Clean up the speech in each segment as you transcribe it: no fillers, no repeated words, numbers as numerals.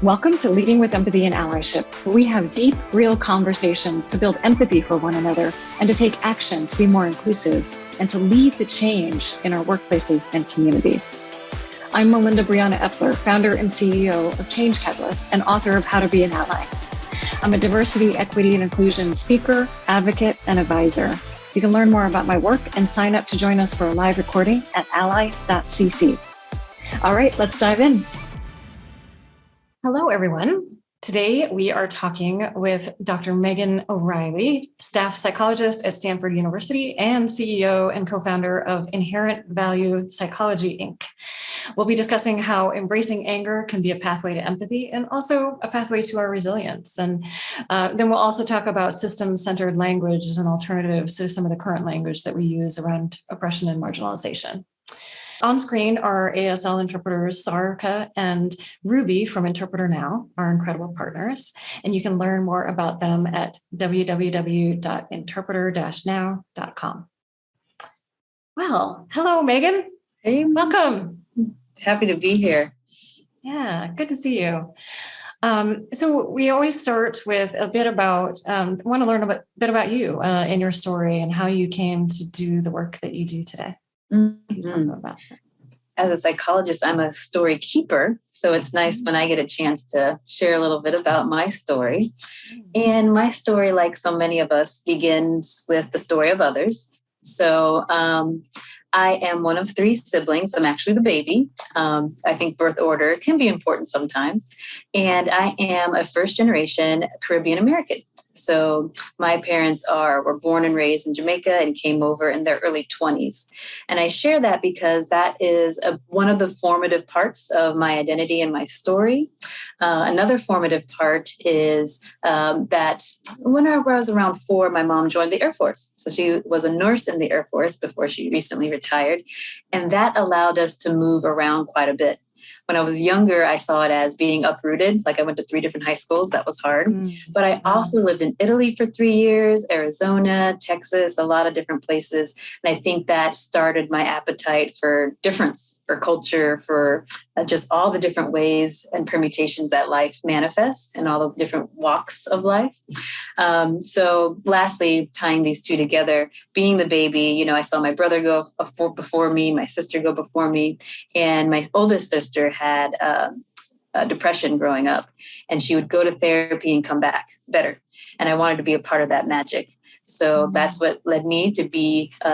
Welcome to Leading with Empathy and Allyship, where we have deep, real conversations to build empathy for one another and to take action to be more inclusive and to lead the change in our workplaces and communities. I'm Melinda Epler, founder and CEO of Change Catalyst and author of How to Be an Ally. I'm a diversity, equity, and inclusion speaker, advocate, and advisor. You can learn more about my work and sign up to join us for a live recording at ally.cc. All right, let's dive in. Hello, everyone. Today, we are talking with Dr. Meag-gan O'Reilly, staff psychologist at Stanford University and CEO and co-founder of Inherent Value Psychology, Inc. We'll be discussing how embracing anger can be a pathway to empathy and also a pathway to our resilience. And then we'll also talk about system-centered language as an alternative to some of the current language that we use around oppression and marginalization. On screen are ASL interpreters Sarika and Ruby from Interpreter Now, our incredible partners, and you can learn more about them at www.interpreter-now.com. Well, hello, Meag-gan. Hey, welcome. Happy to be here. Yeah, good to see you. So we always start with a bit about, want to learn a bit about you and your story and how you came to do the work that you do today. Mm-hmm. As a psychologist, I'm a story keeper. So it's nice when I get a chance to share a little bit about my story. And my story, like so many of us, begins with the story of others. So I am one of three siblings. I'm actually the baby. I think birth order can be important sometimes. And I am a first-generation Caribbean American. So my parents were born and raised in Jamaica and came over in their early 20s. And I share that because that is one of the formative parts of my identity and my story. Another formative part is that when I was around 4, my mom joined the Air Force. So she was a nurse in the Air Force before she recently retired. And that allowed us to move around quite a bit. When I was younger, I saw it as being uprooted. Like I went to 3 different high schools. That was hard. But I also lived in Italy for 3 years, Arizona, Texas, a lot of different places. And I think that started my appetite for difference, for culture, for just all the different ways and permutations that life manifests and all the different walks of life. So lastly, tying these two together, being the baby, I saw my brother go before me, my sister go before me, and my oldest sister had depression growing up, and she would go to therapy and come back better. And I wanted to be a part of that magic. So that's what led me to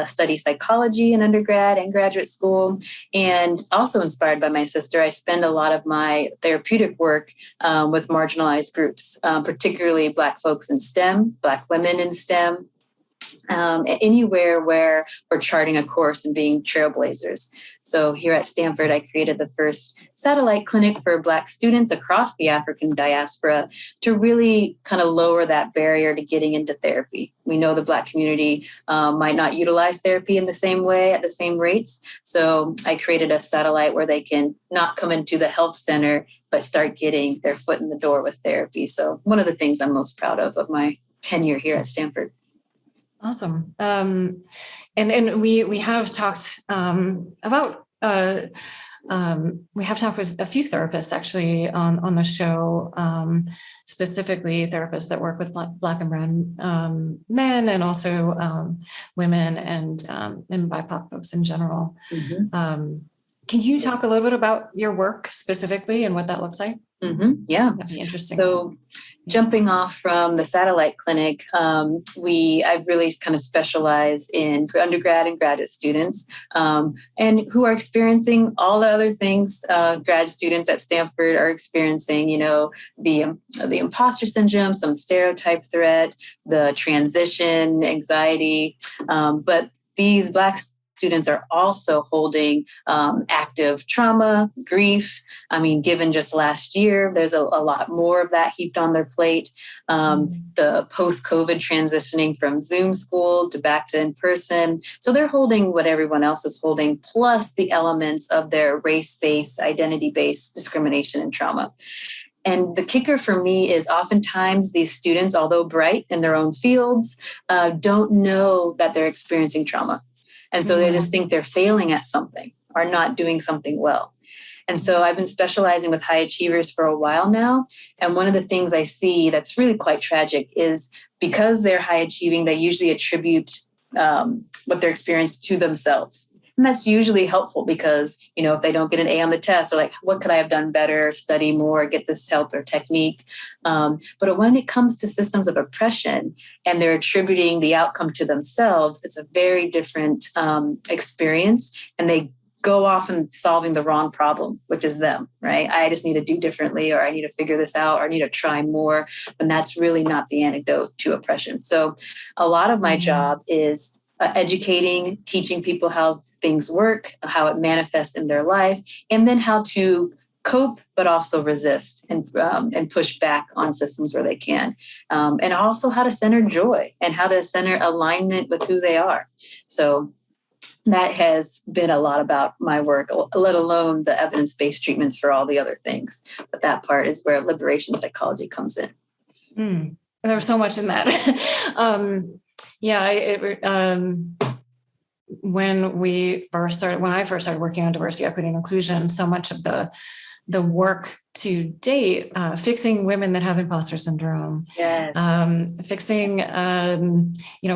study psychology in undergrad and graduate school. And also inspired by my sister, I spend a lot of my therapeutic work with marginalized groups, particularly Black folks in STEM, Black women in STEM, anywhere where we're charting a course and being trailblazers. So here at Stanford, I created the first satellite clinic for Black students across the African Diaspora to really kind of lower that barrier to getting into therapy. We know the Black community might not utilize therapy in the same way at the same rates. So I created a satellite where they can not come into the health center, but start getting their foot in the door with therapy. So one of the things I'm most proud of my tenure here at Stanford. Awesome. And we have talked about we have talked with a few therapists actually on the show, specifically therapists that work with Black and brown men and also women and BIPOC folks in general. Mm-hmm. Can you talk a little bit about your work specifically and what that looks like? Mm-hmm. Yeah, that'd be interesting. So, jumping off from the satellite clinic, I really kind of specialize in undergrad and graduate students, and who are experiencing all the other things grad students at Stanford are experiencing. The imposter syndrome, some stereotype threat, the transition anxiety, but these Black students are also holding active trauma, grief. Given just last year, there's a lot more of that heaped on their plate. The post-COVID transitioning from Zoom school to back to in-person. So they're holding what everyone else is holding, plus the elements of their race-based, identity-based discrimination and trauma. And the kicker for me is oftentimes these students, although bright in their own fields, don't know that they're experiencing trauma. And so they just think they're failing at something or not doing something well. And so I've been specializing with high achievers for a while now. And one of the things I see that's really quite tragic is because they're high achieving, they usually attribute what they're experiencing to themselves. And that's usually helpful because, if they don't get an A on the test, they're like, what could I have done better, study more, get this help or technique? But when it comes to systems of oppression and they're attributing the outcome to themselves, it's a very different experience. And they go off and solving the wrong problem, which is them, right? I just need to do differently, or I need to figure this out, or I need to try more. And that's really not the antidote to oppression. So a lot of my job is educating, teaching people how things work, how it manifests in their life, and then how to cope, but also resist and push back on systems where they can. And also how to center joy and how to center alignment with who they are. So that has been a lot about my work, let alone the evidence-based treatments for all the other things. But that part is where liberation psychology comes in. There's so much in that. When I first started working on diversity, equity, and inclusion, so much of the work to date, fixing women that have imposter syndrome, yes, fixing,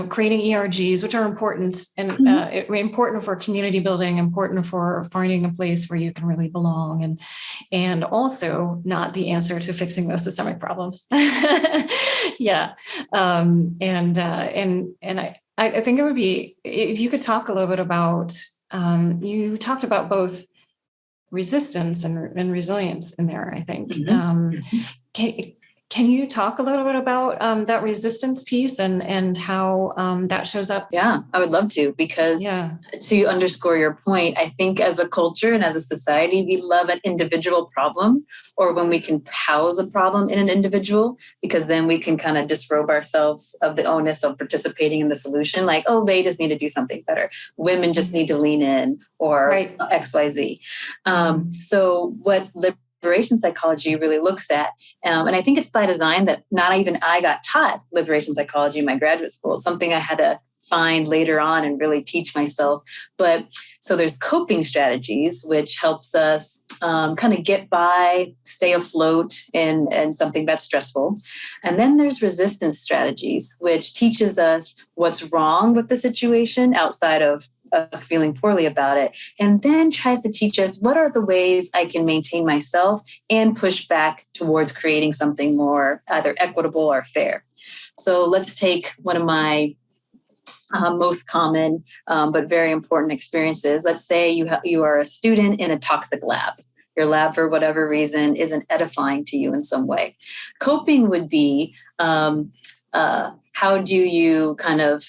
creating ERGs, which are important and important for community building, important for finding a place where you can really belong, and also not the answer to fixing those systemic problems. Yeah, I think it would be, if you could talk a little bit about, you talked about both resistance and resilience in there, I think. Can you talk a little bit about that resistance piece and how that shows up? Yeah, I would love to, because to underscore your point, I think as a culture and as a society, we love an individual problem, or when we can house a problem in an individual, because then we can kind of disrobe ourselves of the onus of participating in the solution. Like, oh, they just need to do something better. Women just need to lean in, or XYZ. So what liberation psychology really looks at, and I think it's by design that not even I got taught liberation psychology in my graduate school. It's something I had to find later on and really teach myself. But so there's coping strategies, which helps us kind of get by, stay afloat in something that's stressful. And then there's resistance strategies, which teaches us what's wrong with the situation outside of us feeling poorly about it, and then tries to teach us what are the ways I can maintain myself and push back towards creating something more either equitable or fair. So let's take one of my most common but very important experiences. Let's say you are a student in a toxic lab. Your lab, for whatever reason, isn't edifying to you in some way. Coping would be how do you kind of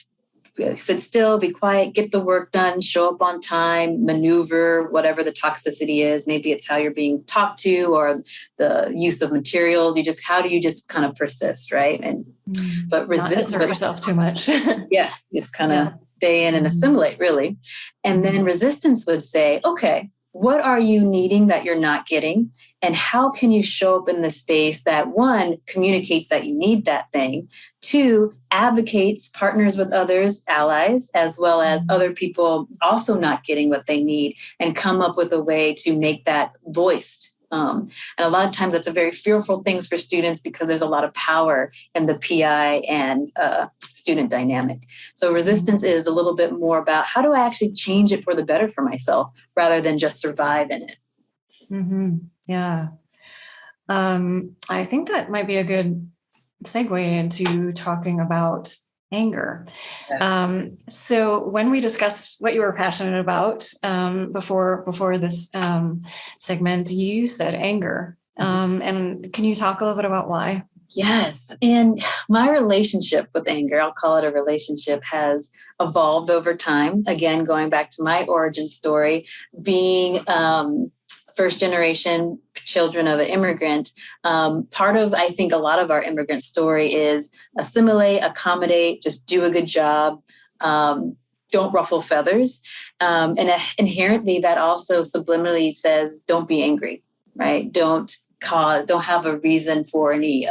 sit still, be quiet, get the work done, show up on time, maneuver whatever the toxicity is. Maybe it's how you're being talked to or the use of materials. How do you just kind of persist, right? But resist, not assert yourself too much. Yes, just kind of stay in and assimilate, really. And then resistance would say, okay, what are you needing that you're not getting? And how can you show up in the space that, one, communicates that you need that thing, two, advocates, partners with others, allies, as well as other people also not getting what they need, and come up with a way to make that voiced. And a lot of times that's a very fearful thing for students because there's a lot of power in the PI and student dynamic. So resistance is a little bit more about how do I actually change it for the better for myself rather than just survive in it. Mm-hmm. Yeah. I think that might be a good segue into talking about anger. Yes. So when we discussed what you were passionate about before this segment, you said anger. And can you talk a little bit about why? Yes. And my relationship with anger, I'll call it a relationship, has evolved over time. Again, going back to my origin story, being first generation children of an immigrant, part of, I think, a lot of our immigrant story is assimilate, accommodate, just do a good job, don't ruffle feathers. And inherently, that also subliminally says, don't be angry, right? Don't don't have a reason for any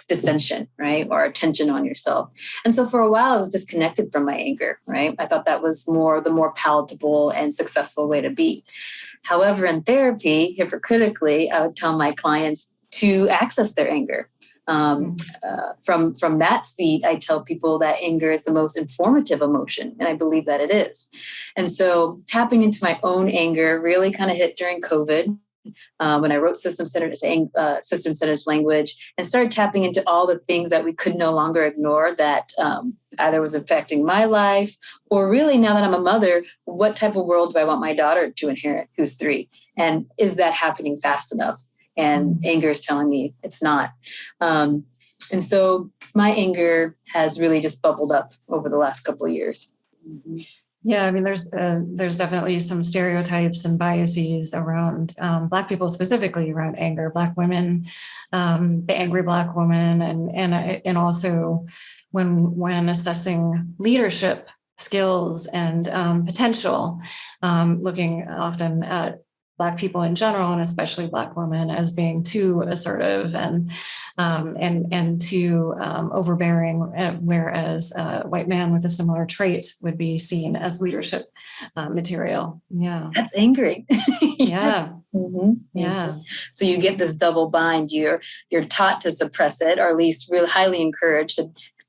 dissension, right? Or attention on yourself. And so for a while, I was disconnected from my anger, right? I thought that was the more palatable and successful way to be. However, in therapy, hypocritically, I would tell my clients to access their anger. From that seat, I tell people that anger is the most informative emotion, and I believe that it is. And so tapping into my own anger really kind of hit during COVID. When I wrote SystemCentered Language and started tapping into all the things that we could no longer ignore that either was affecting my life or really now that I'm a mother, what type of world do I want my daughter to inherit who's 3? And is that happening fast enough? And anger is telling me it's not. And so my anger has really just bubbled up over the last couple of years. Mm-hmm. Yeah, I mean, there's definitely some stereotypes and biases around Black people, specifically around anger, Black women, the angry Black woman, and also when assessing leadership skills and potential, looking often at Black people in general, and especially Black women, as being too assertive and too overbearing, whereas a white man with a similar trait would be seen as leadership material. Yeah, that's angry. Yeah, mm-hmm. Yeah. So you get this double bind. You're taught to suppress it, or at least really highly encouraged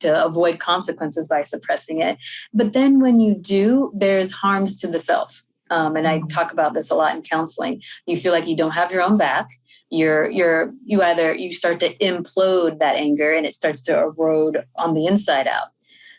to avoid consequences by suppressing it. But then when you do, there's harms to the self. And I talk about this a lot in counseling. You feel like you don't have your own back. You start to implode that anger and it starts to erode on the inside out.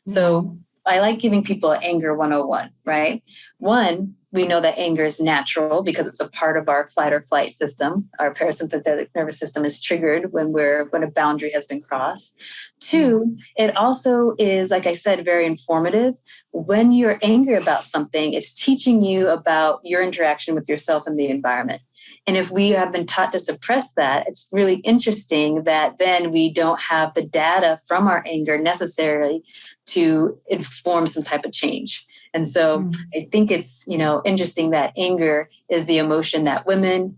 So I like giving people anger 101, right? 1, we know that anger is natural because it's a part of our fight or flight system. Our parasympathetic nervous system is triggered when a boundary has been crossed. 2, it also is, like I said, very informative. When you're angry about something, it's teaching you about your interaction with yourself and the environment. And if we have been taught to suppress that, it's really interesting that then we don't have the data from our anger necessarily to inform some type of change. And so I think it's, interesting that anger is the emotion that women,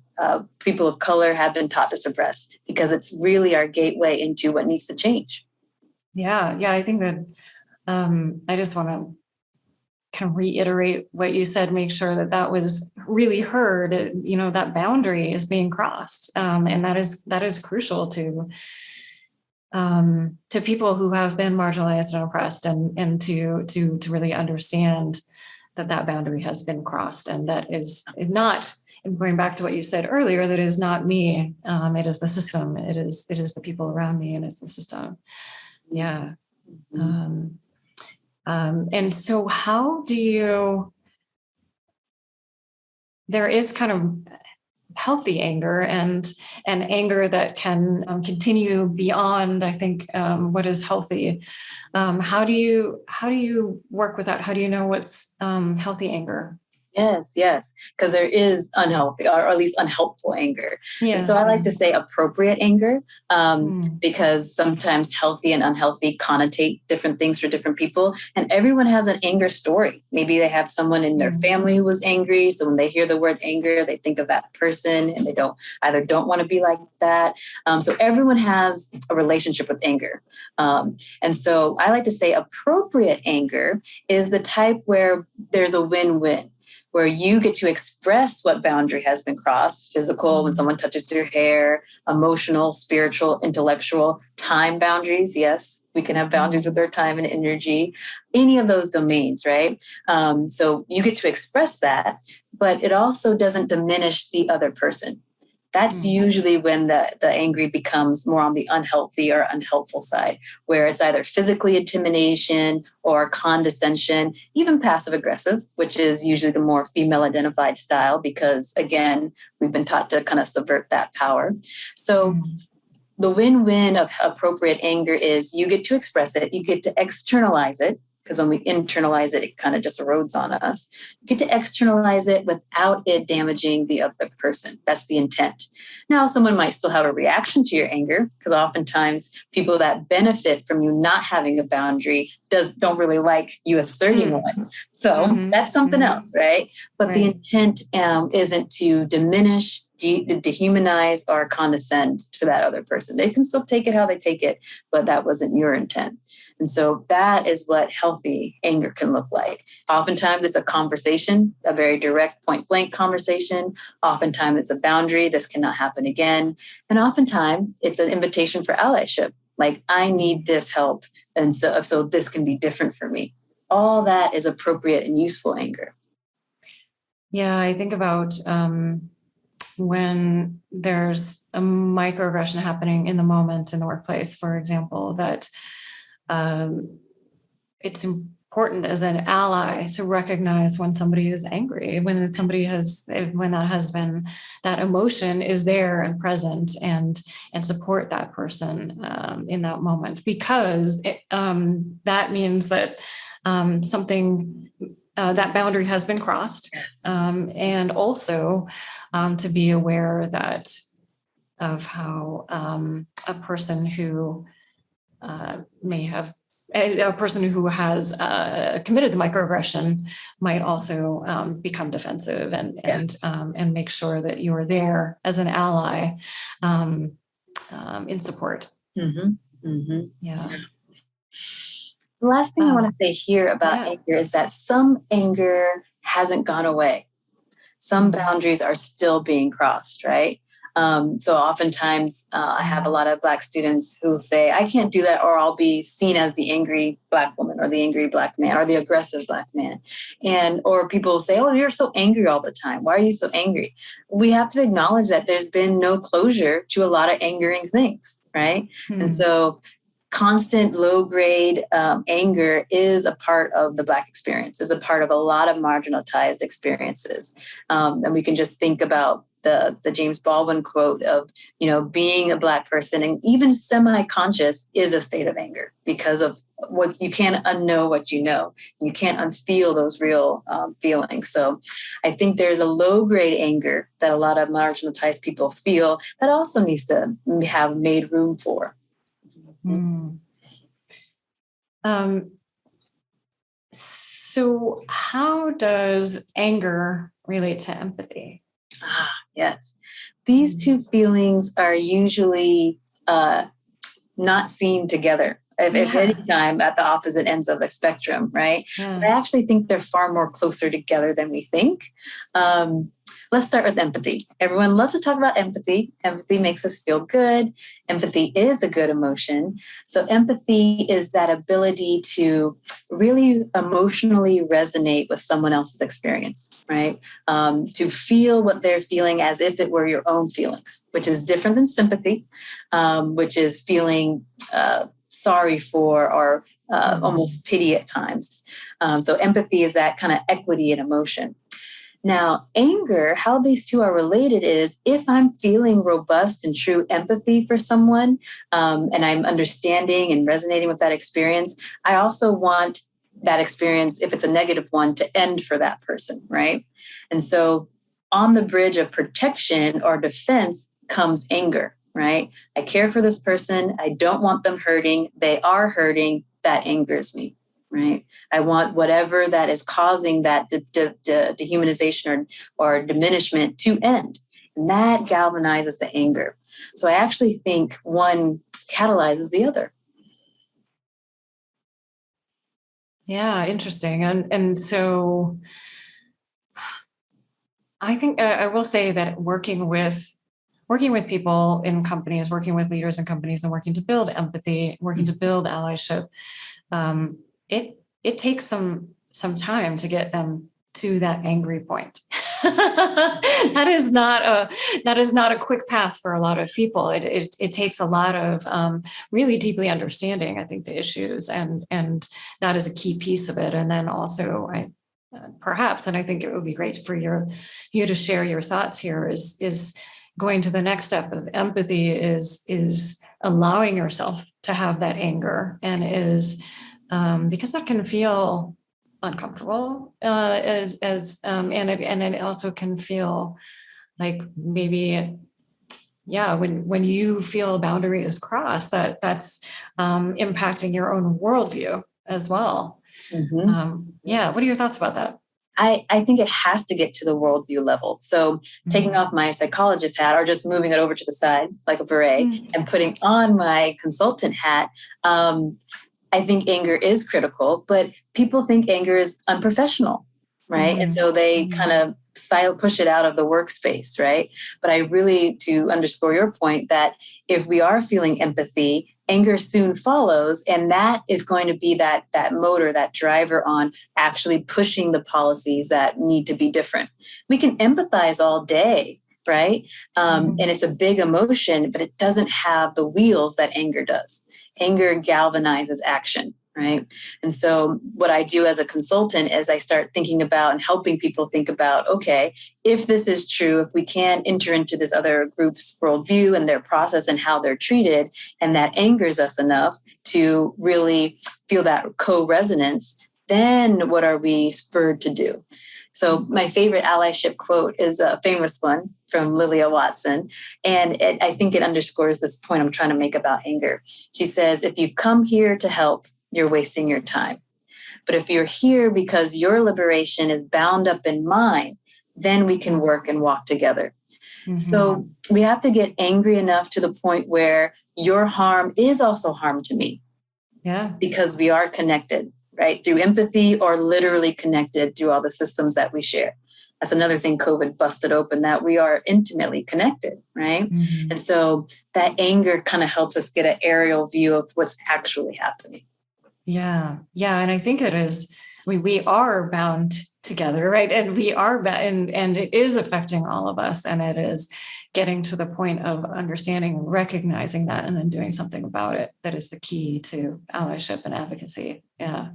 people of color have been taught to suppress because it's really our gateway into what needs to change. Yeah. I think that I just want to kind of reiterate what you said, make sure that was really heard, that boundary is being crossed. And that is crucial to people who have been marginalized and oppressed and to really understand that boundary has been crossed. And that is not, going back to what you said earlier, that is not me. It is the system. It is the people around me, and it's the system. Yeah. And so how do you, there is kind of healthy anger and anger that can continue beyond, I think, what is healthy. How do you work with that? How do you know what's healthy anger? Yes, because there is unhealthy or at least unhelpful anger. Yeah. And so I like to say appropriate anger because sometimes healthy and unhealthy connotate different things for different people. And everyone has an anger story. Maybe they have someone in their family who was angry. So when they hear the word anger, they think of that person and they don't want to be like that. So everyone has a relationship with anger. And so I like to say appropriate anger is the type where there's a win-win, where you get to express what boundary has been crossed: physical, when someone touches your hair, emotional, spiritual, intellectual, time boundaries. Yes, we can have boundaries with our time and energy, any of those domains, right? So you get to express that, but it also doesn't diminish the other person. That's usually when the angry becomes more on the unhealthy or unhelpful side, where it's either physically intimidation or condescension, even passive aggressive, which is usually the more female identified style, because again, we've been taught to kind of subvert that power. So the win-win of appropriate anger is you get to express it, you get to externalize it, because when we internalize it, it kind of just erodes on us. You get to externalize it without it damaging the other person. That's the intent. Now, someone might still have a reaction to your anger, because oftentimes people that benefit from you not having a boundary don't really like you asserting one. So that's something else, right? But the intent isn't to diminish dehumanize or condescend to that other person. They can still take it how they take it, but that wasn't your intent. And so that is what healthy anger can look like. Oftentimes it's a conversation, a very direct, point blank conversation. Oftentimes it's a boundary. This cannot happen again. And oftentimes it's an invitation for allyship. Like, I need this help. And so this can be different for me. All that is appropriate and useful anger. Yeah, I think about when there's a microaggression happening in the moment in the workplace, for example, that it's important as an ally to recognize when somebody is angry, when that emotion is there and present, and support that person in that moment, because that means that something, that boundary has been crossed. Yes. And also to be aware of how a person who has committed the microaggression might also become defensive, and make sure that you are there as an ally in support. Mm-hmm. Mm-hmm. Yeah. The last thing I want to say here about anger is that some anger hasn't gone away. Some boundaries are still being crossed, right? So oftentimes I have a lot of Black students who say, I can't do that, or I'll be seen as the angry Black woman, or the angry Black man, or the aggressive Black man. Or people will say, oh, you're so angry all the time. Why are you so angry? We have to acknowledge that there's been no closure to a lot of angering things, right? And so constant low-grade anger is a part of the Black experience, is a part of a lot of marginalized experiences. And we can just think about the James Baldwin quote of, being a Black person and even semi-conscious is a state of anger, because of you can't unknow what you know. You can't unfeel those real feelings. So I think there's a low-grade anger that a lot of marginalized people feel that also needs to have made room for. So how does anger relate to empathy? Yes. These two feelings are usually not seen together. If any time at the opposite ends of the spectrum, right? Yeah. But I actually think they're far more closer together than we think. Let's start with empathy. Everyone loves to talk about empathy. Empathy makes us feel good. Empathy is a good emotion. So empathy is that ability to really emotionally resonate with someone else's experience, right? To feel what they're feeling as if it were your own feelings, which is different than sympathy, which is feeling sorry for or almost pity at times. So empathy is that kind of equity in emotion. Now, anger, how these two are related is if I'm feeling robust and true empathy for someone, and I'm understanding and resonating with that experience, I also want that experience, if it's a negative one, to end for that person, right? And so on the bridge of protection or defense comes anger, right? I care for this person. I don't want them hurting. They are hurting. That angers me. Right. I want whatever that is causing that dehumanization or diminishment to end. And that galvanizes the anger. So I actually think one catalyzes the other. Yeah, interesting. And so I think I will say that working with people in companies, working with leaders in companies, and working to build empathy, working to build allyship, it takes some time to get them to that angry point. That is not a quick path for a lot of people. It takes a lot of really deeply understanding, I think, the issues, and that is a key piece of it. And then also, perhaps, and I think it would be great for you to share your thoughts here, is going to the next step of empathy is allowing yourself to have that anger, and is because that can feel uncomfortable, and it also can feel like maybe, when you feel a boundary is crossed, that's impacting your own worldview as well. Mm-hmm. What are your thoughts about that? I think it has to get to the worldview level. So taking off my psychologist hat or just moving it over to the side like a beret and putting on my consultant hat, I think anger is critical, but people think anger is unprofessional, right? And so they kind of push it out of the workspace, right? But I really, to underscore your point, that if we are feeling empathy, anger soon follows, and that is going to be that motor, that driver on actually pushing the policies that need to be different. We can empathize all day, right? And it's a big emotion, but it doesn't have the wheels that anger does. Anger galvanizes action, right? And so what I do as a consultant is I start thinking about and helping people think about, okay, if this is true, if we can enter into this other group's worldview and their process and how they're treated, and that angers us enough to really feel that co-resonance, then what are we spurred to do? So my favorite allyship quote is a famous one from Lilia Watson. And I think it underscores this point I'm trying to make about anger. She says, if you've come here to help, you're wasting your time. But if you're here because your liberation is bound up in mine, then we can work and walk together. So we have to get angry enough to the point where your harm is also harm to me. Yeah. Because we are connected, right? Through empathy or literally connected through all the systems that we share. That's another thing COVID busted open, that we are intimately connected, right? And so that anger kind of helps us get an aerial view of what's actually happening. Yeah. Yeah. And I think it is, we are bound together, right? And we are, and it is affecting all of us. And it is getting to the point of understanding and recognizing that and then doing something about it. That is the key to allyship and advocacy. Yeah.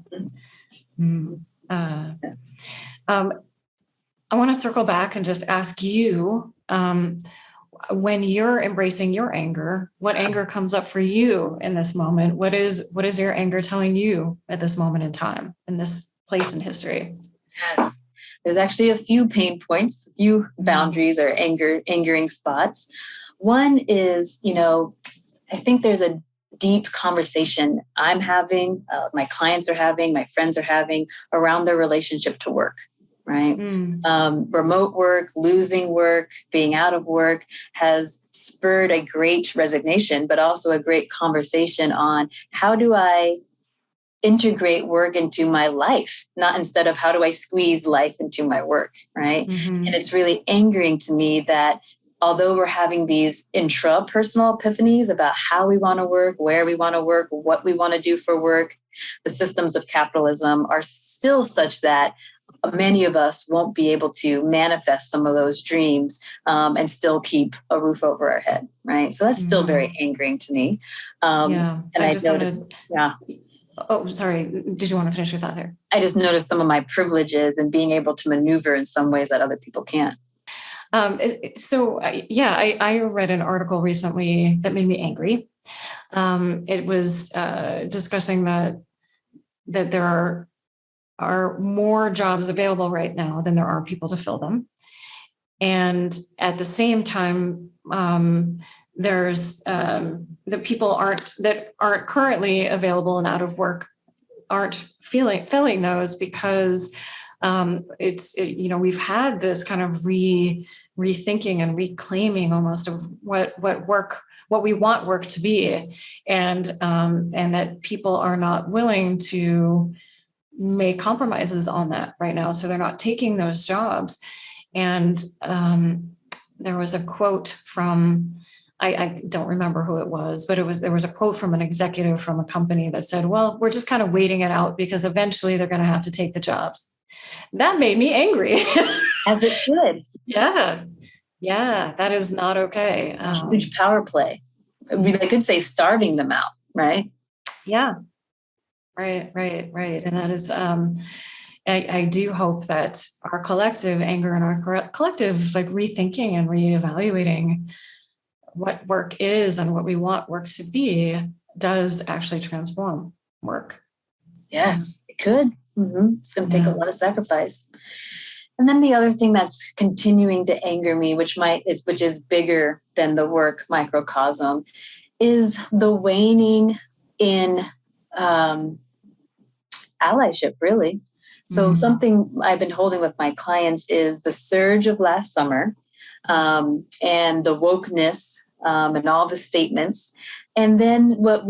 Yes. I want to circle back and just ask you, when you're embracing your anger, what anger comes up for you in this moment? What is your anger telling you at this moment in time, in this place in history? Yes. There's actually a few pain points, few boundaries or angering spots. One is, I think there's a deep conversation I'm having, my clients are having, my friends are having around their relationship to work. Right? Remote work, losing work, being out of work has spurred a great resignation, but also a great conversation on how do I integrate work into my life, not instead of how do I squeeze life into my work, right? And it's really angering to me that although we're having these intrapersonal epiphanies about how we want to work, where we want to work, what we want to do for work, the systems of capitalism are still such that many of us won't be able to manifest some of those dreams and still keep a roof over our head, right? So that's still very angering to me. And I just noticed, Oh, sorry. Did you want to finish your thought there? I just noticed some of my privileges and being able to maneuver in some ways that other people can't. I read an article recently that made me angry. It was discussing that there are more jobs available right now than there are people to fill them. And at the same time, there's the people that aren't currently available and out of work aren't filling those because we've had this kind of rethinking and reclaiming almost of what we want work to be, and that people are not willing to make compromises on that right now. So they're not taking those jobs. And there was a quote from, I don't remember who it was, but there was a quote from an executive from a company that said, well, we're just kind of waiting it out because eventually they're going to have to take the jobs. That made me angry. As it should. Yeah. That is not okay. Huge power play. They could say starving them out, right? Yeah. Right. And that is, I do hope that our collective anger and our collective rethinking and reevaluating what work is and what we want work to be does actually transform work. Yes, it could. It's going to take a lot of sacrifice. And then the other thing that's continuing to anger me, which is bigger than the work microcosm, is the waning in allyship, really. So something I've been holding with my clients is the surge of last summer, and the wokeness, and all the statements. And then what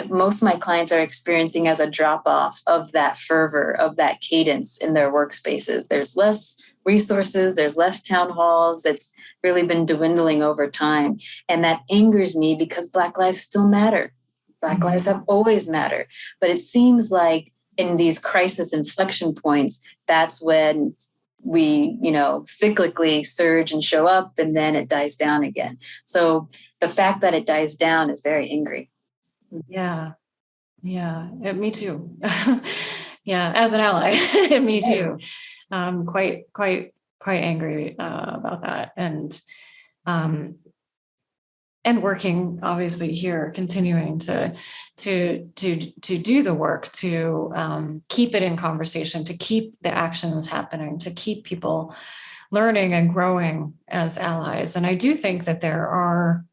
most of my clients are experiencing as a drop off of that fervor, of that cadence in their workspaces. There's less resources, there's less town halls. It's really been dwindling over time. And that angers me because Black lives still matter. Black lives have always mattered. But it seems like in these crisis inflection points, that's when we, cyclically surge and show up, and then it dies down again. So the fact that it dies down is very angry. Yeah. Me too. Yeah. As an ally, me too. Quite angry about that. And working obviously here, continuing to do the work, to keep it in conversation, to keep the actions happening, to keep people learning and growing as allies. And I do think that there are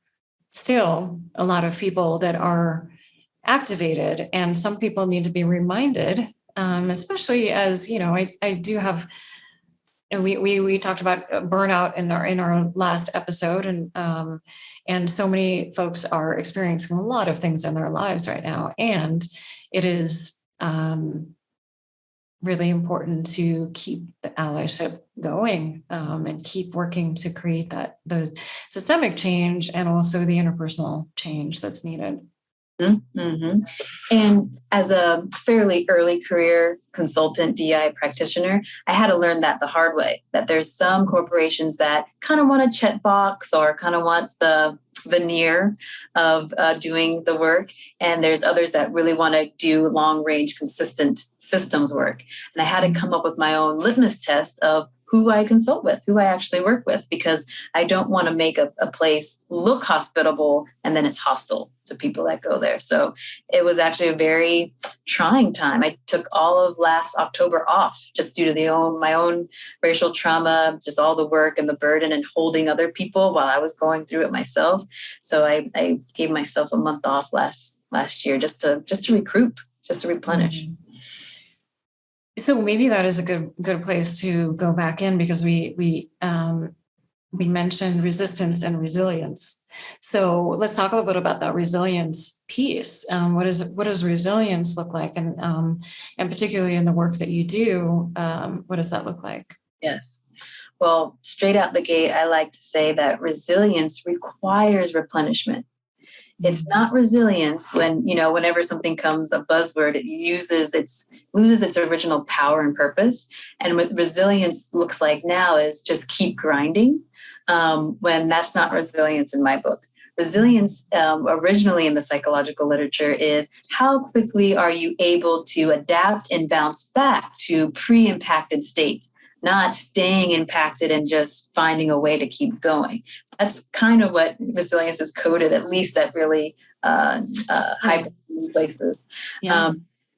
still a lot of people that are activated, and some people need to be reminded, especially as, I do have, and we talked about burnout in our last episode, and so many folks are experiencing a lot of things in their lives right now, and it is really important to keep the allyship going, and keep working to create the systemic change and also the interpersonal change that's needed. Mm-hmm. And as a fairly early career consultant, DI practitioner, I had to learn that the hard way, that there's some corporations that kind of want a checkbox or kind of want the veneer of doing the work. And there's others that really want to do long range, consistent systems work. And I had to come up with my own litmus test of who I consult with, who I actually work with, because I don't want to make a place look hospitable and then it's hostile to people that go there. So it was actually a very trying time. I took all of last October off just due to my own racial trauma, just all the work and the burden and holding other people while I was going through it myself. So I gave myself a month off last year just to recruit, just to replenish. So maybe that is a good place to go back in, because we mentioned resistance and resilience. So let's talk a little bit about that resilience piece. What does resilience look like, and particularly in the work that you do, what does that look like? Yes. Well, straight out the gate, I like to say that resilience requires replenishment. It's not resilience whenever something comes, a buzzword, it loses its original power and purpose. And what resilience looks like now is just keep grinding, when that's not resilience in my book. Resilience, originally in the psychological literature, is how quickly are you able to adapt and bounce back to pre-impacted state, not staying impacted and just finding a way to keep going. That's kind of what resilience is coded, at least at really high places. Yeah.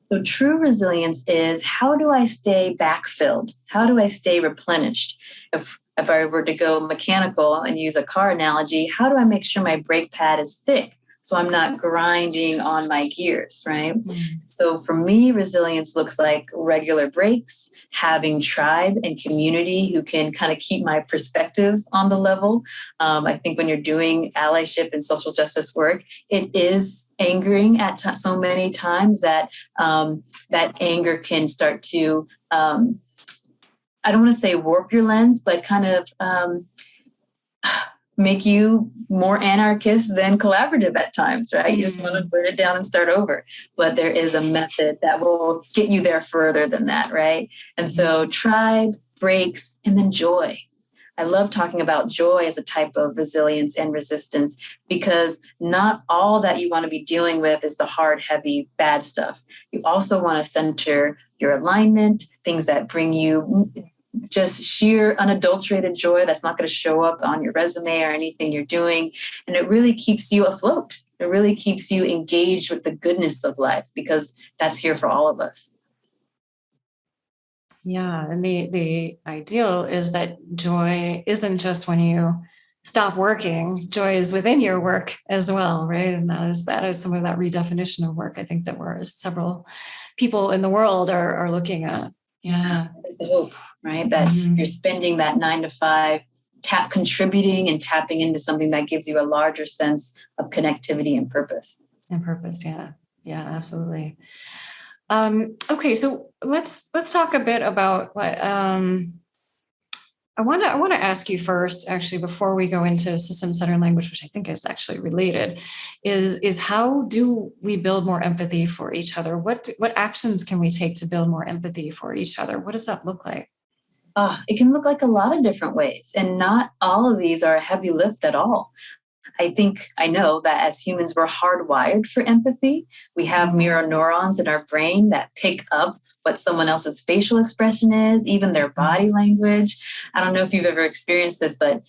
So true resilience is, how do I stay backfilled? How do I stay replenished? If I were to go mechanical and use a car analogy, how do I make sure my brake pad is thick so I'm not grinding on my gears, right? Mm-hmm. So for me, resilience looks like regular breaks, having tribe and community who can kind of keep my perspective on the level. I think when you're doing allyship and social justice work, it is angering at so many times that that anger can start to, I don't want to say warp your lens, but kind of make you more anarchist than collaborative at times, right? You just want to burn it down and start over. But there is a method that will get you there further than that, right? And so tribe, breaks, and then joy. I love talking about joy as a type of resilience and resistance, because not all that you want to be dealing with is the hard, heavy, bad stuff. You also want to center your alignment, things that bring you just sheer unadulterated joy that's not going to show up on your resume or anything you're doing. And it really keeps you afloat. It really keeps you engaged with the goodness of life, because that's here for all of us. Yeah. And the ideal is that joy isn't just when you stop working. Joy is within your work as well, right? And that is some of that redefinition of work, I think, that several people in the world are looking at. Yeah. Is the hope, right? That you're spending that 9 to 5 contributing and tapping into something that gives you a larger sense of connectivity and purpose. Yeah. Yeah, absolutely. Okay, so let's talk a bit about what I want to ask you first, actually, before we go into system-centered language, which I think is actually related, is how do we build more empathy for each other? What actions can we take to build more empathy for each other? What does that look like? It can look like a lot of different ways, and not all of these are a heavy lift at all. I know that as humans, we're hardwired for empathy. We have mirror neurons in our brain that pick up what someone else's facial expression is, even their body language. I don't know if you've ever experienced this, but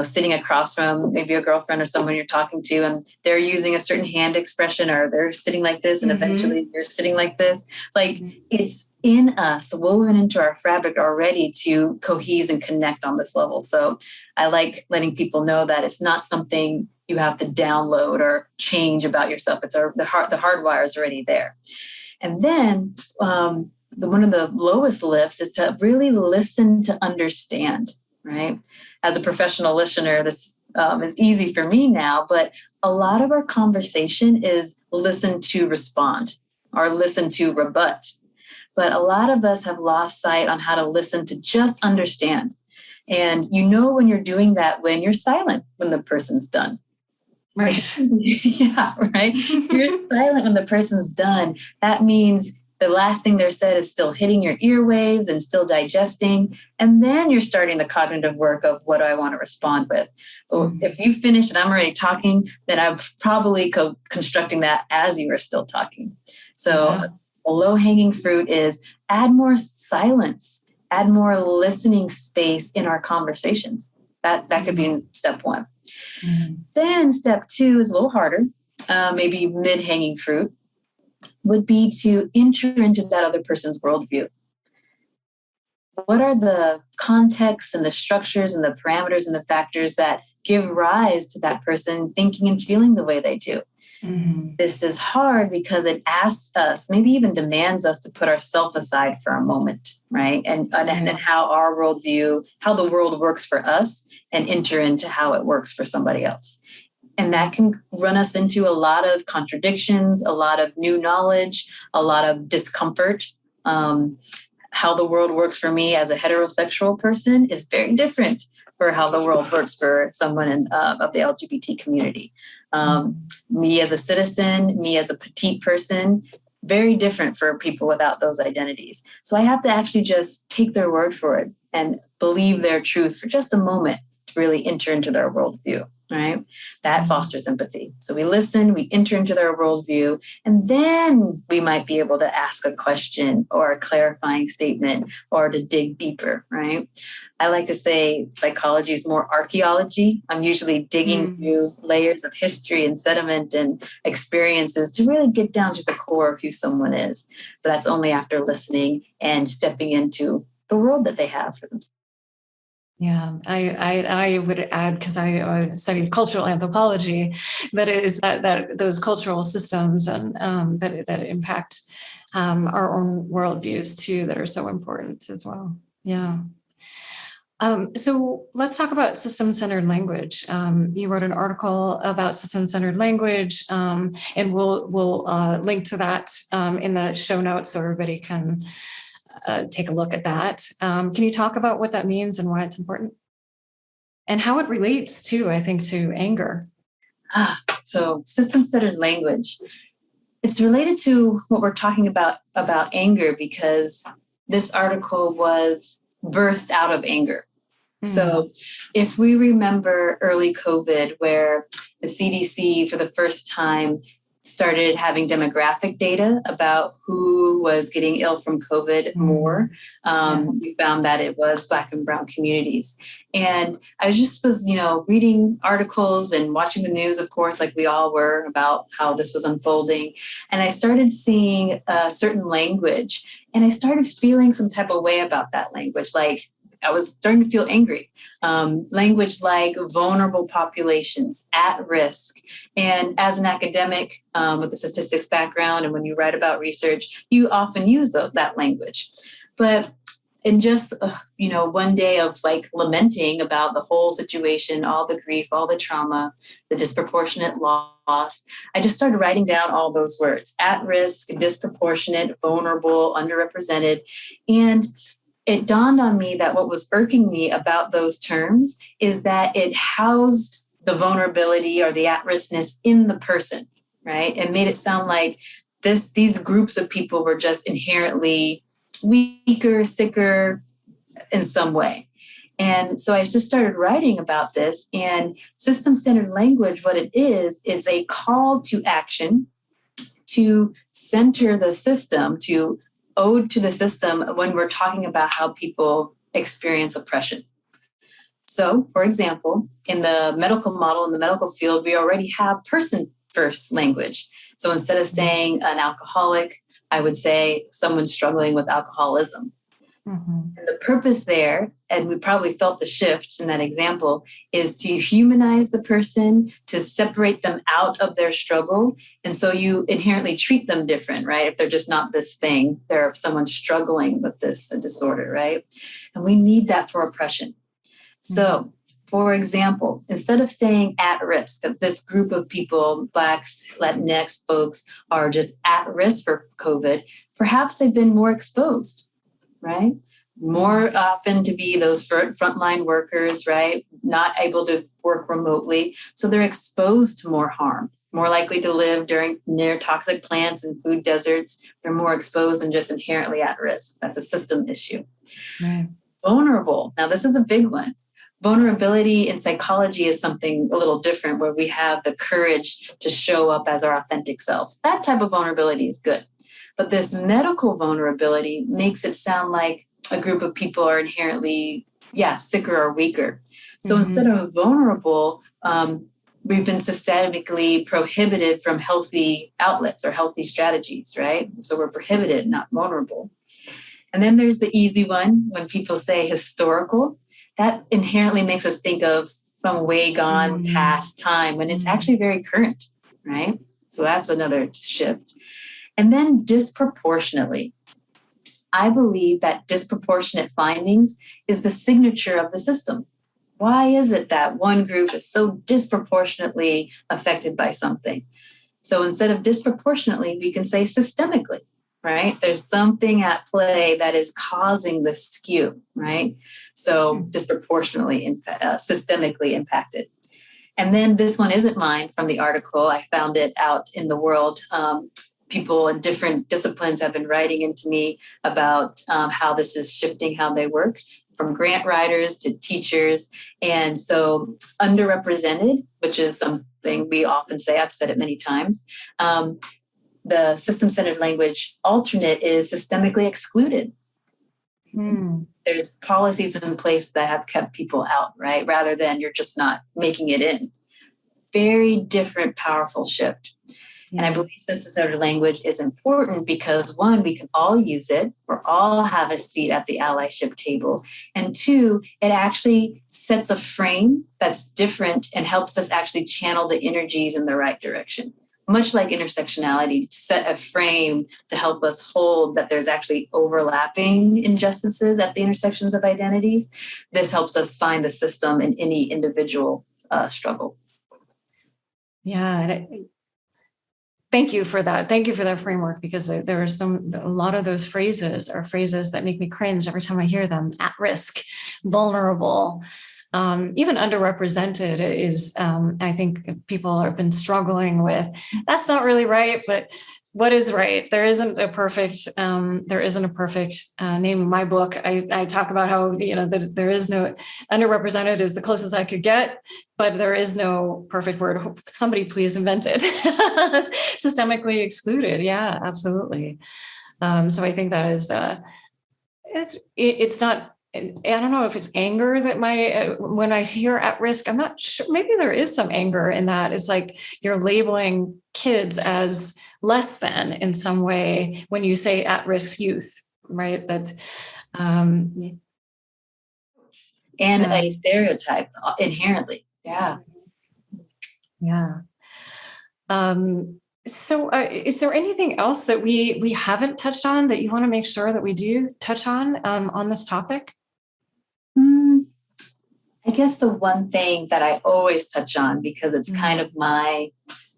sitting across from maybe a girlfriend or someone you're talking to, and they're using a certain hand expression, or they're sitting like this, and eventually you're sitting like this. Like it's in us, woven into our fabric already to cohese and connect on this level. So I like letting people know that it's not something you have to download or change about yourself. It's the hardwire is already there. And then one of the lowest lifts is to really listen to understand, right? As a professional listener, this is easy for me now, but a lot of our conversation is listen to respond or listen to rebut. But a lot of us have lost sight on how to listen to just understand. And when you're doing that when you're silent when the person's done. Right. Yeah, right. You're silent when the person's done. That means the last thing they're said is still hitting your earwaves and still digesting. And then you're starting the cognitive work of what do I want to respond with. But if you finish and I'm already talking, then I'm probably constructing that as you are still talking. So a low-hanging fruit is add more silence, add more listening space in our conversations. That could be step one. Then step two is a little harder, maybe mid-hanging fruit, would be to enter into that other person's worldview. What are the contexts and the structures and the parameters and the factors that give rise to that person thinking and feeling the way they do? This is hard because it asks us, maybe even demands us to put ourselves aside for a moment, right? And how our worldview, how the world works for us, and enter into how it works for somebody else. And that can run us into a lot of contradictions, a lot of new knowledge, a lot of discomfort. How the world works for me as a heterosexual person is very different for how the world works for someone of the LGBT community. Me as a citizen, me as a petite person, very different for people without those identities. So I have to actually just take their word for it and believe their truth for just a moment to really enter into their worldview. Right? That fosters empathy. So we listen, we enter into their worldview, and then we might be able to ask a question or a clarifying statement or to dig deeper, right? I like to say psychology is more archaeology. I'm usually digging through layers of history and sediment and experiences to really get down to the core of who someone is. But that's only after listening and stepping into the world that they have for themselves. Yeah, I would add, because I studied cultural anthropology, that it is that those cultural systems and that impact our own worldviews too, that are so important as well. Yeah. So let's talk about system-centered language. You wrote an article about system-centered language, and we'll link to that in the show notes so everybody can take a look at that. Can you talk about what that means and why it's important? And how it relates to, I think, to anger. So system-centered language. It's related to what we're talking about anger, because this article was birthed out of anger. So if we remember early COVID, where the CDC for the first time started having demographic data about who was getting ill from COVID more. We found that it was Black and Brown communities. And I was reading articles and watching the news, of course, like we all were, about how this was unfolding. And I started seeing a certain language, and I started feeling some type of way about that language. Like, I was starting to feel angry. Language like vulnerable populations, at risk. And as an academic with a statistics background, and when you write about research, you often use that language. But in just, one day of like lamenting about the whole situation, all the grief, all the trauma, the disproportionate loss, I just started writing down all those words: at risk, disproportionate, vulnerable, underrepresented. And it dawned on me that what was irking me about those terms is that it housed the vulnerability or the at-riskness in the person, right? It made it sound like these groups of people were just inherently weaker, sicker in some way. And so I just started writing about this. And system-centered language, what it is a call to action to center the system, to ode to the system when we're talking about how people experience oppression. So, for example, in the medical model, in the medical field, we already have person-first language. So instead of saying an alcoholic, I would say someone struggling with alcoholism. Mm-hmm. And the purpose there, and we probably felt the shift in that example, is to humanize the person, to separate them out of their struggle. And so you inherently treat them different, right? If they're just not this thing, they're someone struggling with this disorder, right? And we need that for oppression. So, for example, instead of saying at risk, that this group of people, Blacks, Latinx folks, are just at risk for COVID, perhaps they've been more exposed, right? More often to be those frontline workers, right? Not able to work remotely. So they're exposed to more harm, more likely to live near toxic plants and food deserts. They're more exposed and just inherently at risk. That's a system issue. Right. Vulnerable. Now, this is a big one. Vulnerability in psychology is something a little different, where we have the courage to show up as our authentic selves. That type of vulnerability is good. But this medical vulnerability makes it sound like a group of people are inherently, sicker or weaker. So instead of vulnerable, we've been systemically prohibited from healthy outlets or healthy strategies, right? So we're prohibited, not vulnerable. And then there's the easy one, when people say historical. That inherently makes us think of some way gone past time when it's actually very current, right? So that's another shift. And then disproportionately. I believe that disproportionate findings is the signature of the system. Why is it that one group is so disproportionately affected by something? So instead of disproportionately, we can say systemically, right? There's something at play that is causing the skew, right? So disproportionately, systemically impacted. And then this one isn't mine from the article. I found it out in the world. People in different disciplines have been writing into me about how this is shifting how they work, from grant writers to teachers. And so underrepresented, which is something we often say, I've said it many times, the system-centered language alternate is systemically excluded. There's policies in place that have kept people out, right? Rather than you're just not making it in. Very different, powerful shift. And I believe system-centered language is important because, one, we can all use it. We're all have a seat at the allyship table. And two, it actually sets a frame that's different and helps us actually channel the energies in the right direction. Much like intersectionality, set a frame to help us hold that there's actually overlapping injustices at the intersections of identities. This helps us find the system in any individual struggle. Yeah, and thank you for that. Thank you for that framework, because there are a lot of those phrases are phrases that make me cringe every time I hear them. At risk, vulnerable. Even underrepresented is, I think people have been struggling with, that's not really right, but what is right? There isn't a perfect name in my book. I talk about how, there is no, underrepresented is the closest I could get, but there is no perfect word. Somebody please invent it. Systemically excluded. Yeah, absolutely. So I think that is, it's not, I don't know if it's anger that when I hear at risk, I'm not sure, maybe there is some anger in that. It's like you're labeling kids as less than in some way when you say at risk youth, right? That and a stereotype inherently. Yeah. Yeah. So is there anything else that we haven't touched on that you want to make sure that we do touch on this topic? I guess the one thing that I always touch on, because it's kind of my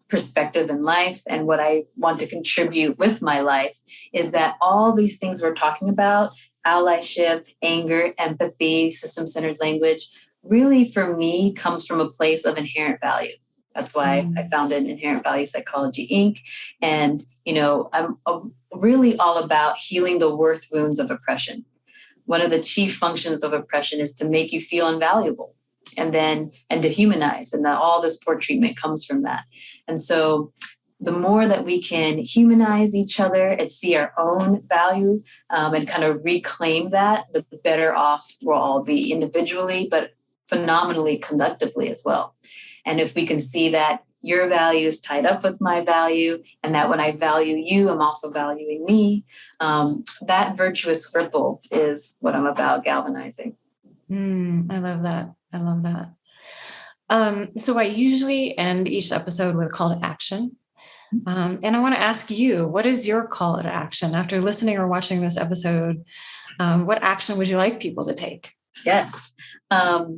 perspective in life and what I want to contribute with my life, is that all these things we're talking about, allyship, anger, empathy, system-centered language, really for me comes from a place of inherent value. That's why I founded Inherent Value Psychology, Inc. And, I'm really all about healing the worth wounds of oppression. One of the chief functions of oppression is to make you feel invaluable and dehumanize. And that all this poor treatment comes from that. And so the more that we can humanize each other and see our own value and kind of reclaim that, the better off we'll all be individually, but phenomenally collectively as well. And if we can see that your value is tied up with my value, and that when I value you, I'm also valuing me, that virtuous ripple is what I'm about galvanizing. I love that. I love that. So I usually end each episode with a call to action. And I want to ask you, what is your call to action? After listening or watching this episode, what action would you like people to take? Yes.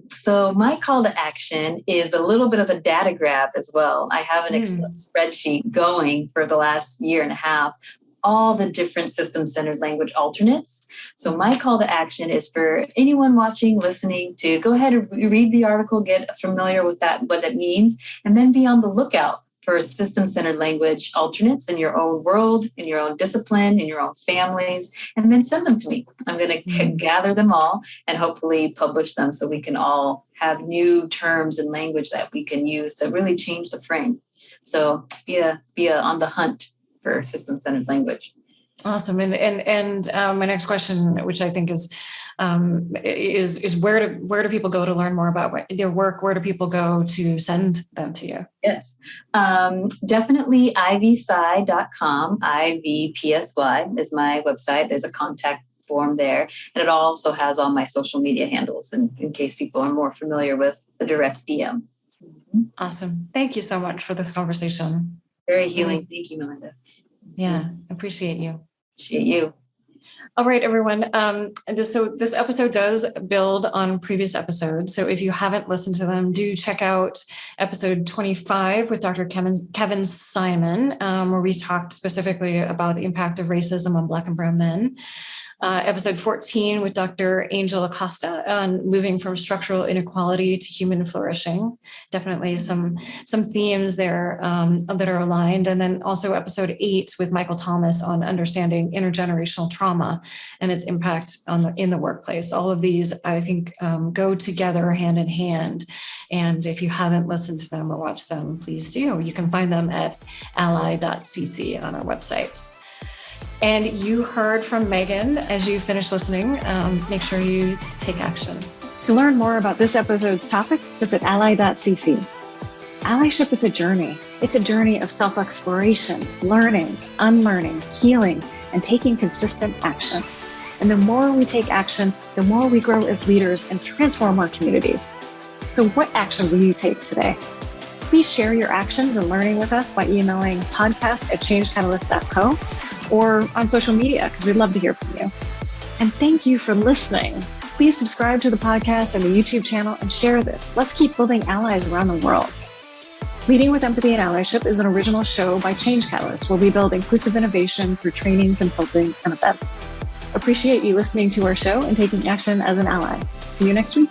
So my call to action is a little bit of a data grab as well. I have an Excel spreadsheet going for the last year and a half, all the different system-centered language alternates. So my call to action is for anyone watching, listening, to go ahead and read the article, get familiar with that, what it means, and then be on the lookout for system-centered language alternates in your own world, in your own discipline, in your own families, and then send them to me. I'm going to gather them all and hopefully publish them so we can all have new terms and language that we can use to really change the frame. So be on the hunt for system-centered language. Awesome. And my next question, which I think is where do people go to learn more about their work? Where do people go to send them to you? Yes, definitely ivpsy.com. IVPSY is my website. There's a contact form there. And it also has all my social media handles in case people are more familiar with the direct DM. Awesome. Thank you so much for this conversation. Very healing. Thank you, Melinda. Yeah, appreciate you. Appreciate you. All right, everyone. This episode does build on previous episodes. So if you haven't listened to them, do check out episode 25 with Dr. Kevin Simon, where we talked specifically about the impact of racism on Black and Brown men. Episode 14 with Dr. Angel Acosta on moving from structural inequality to human flourishing. Definitely some themes there that are aligned. And then also episode 8 with Michael Thomas on understanding intergenerational trauma and its impact in the workplace. All of these, I think, go together hand in hand. And if you haven't listened to them or watched them, please do. You can find them at ally.cc on our website. And you heard from Meaggan. As you finish listening, make sure you take action. To learn more about this episode's topic, visit ally.cc. Allyship is a journey. It's a journey of self-exploration, learning, unlearning, healing, and taking consistent action. And the more we take action, the more we grow as leaders and transform our communities. So what action will you take today? Please share your actions and learning with us by emailing podcast@changecatalyst.co or on social media, because we'd love to hear from you. And thank you for listening. Please subscribe to the podcast and the YouTube channel and share this. Let's keep building allies around the world. Leading with Empathy and Allyship is an original show by Change Catalyst, where we build inclusive innovation through training, consulting, and events. Appreciate you listening to our show and taking action as an ally. See you next week.